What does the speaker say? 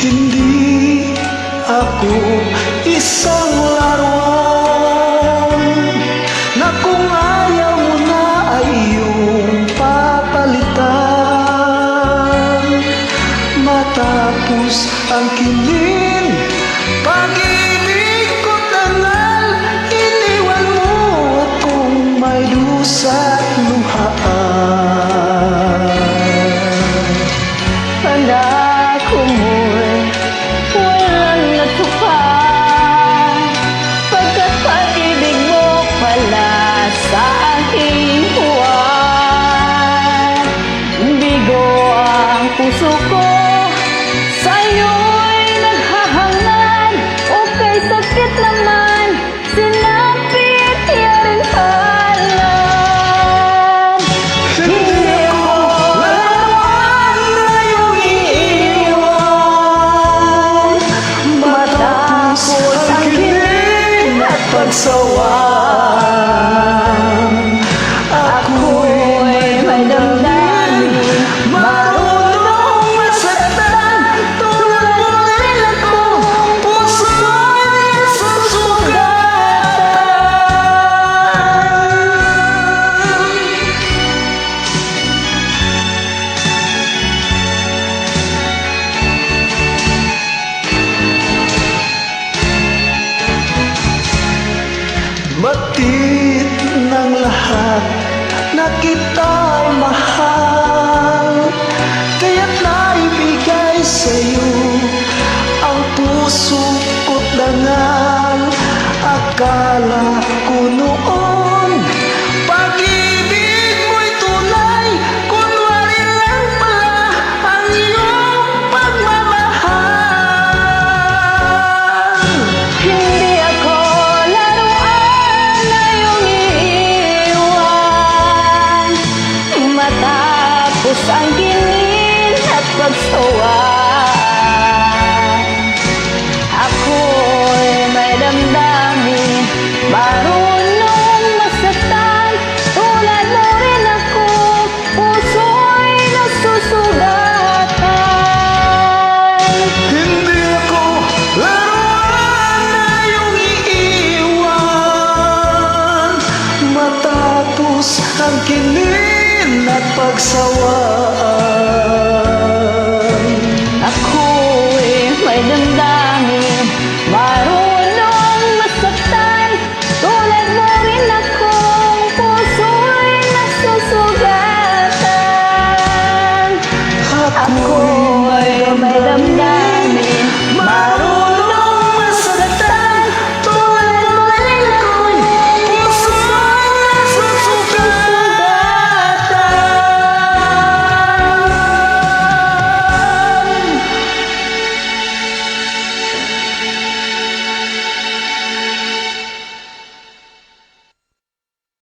Hindi ako isang laruan na kung ayaw mo na ay iyong papalitan. Matapos ang kiling, pag-ibig ko tangal, iniwan mo akong may dusa't luhaan. Pangako mo'y walang natupad, pagkat pag-ibig mo pala sa aking buwan. Bigo ang puso ko, sa'yo'y naghahangad, o kay sakit naman, sinapit yaring halan. Hindi ako laruan na iyong iiwan. Matapos ang kilig at pagsawaan, ako'y may damdamin, marunong masaktan. Tulad mo rin ako, puso'y susugatan. Batid ng lahat na kita'y mahal, kaya't naibigay sa'yo ang puso ko't dangal. Akala ko noon pag-ibig mo'y tunay, kunwari lang pala ang iyong pagmamahal. Hindi ako laruan na iyong iiwan. Matapos ang ginin at pagsawaan, ako'y may damdamin, marunong masaktan. Tulad mo rin ako, puso'y nasusugatan. Hindi ako laruan na iyong iiwan. Matapos ang kinin at pagsawaan, Ako'y may damdamin,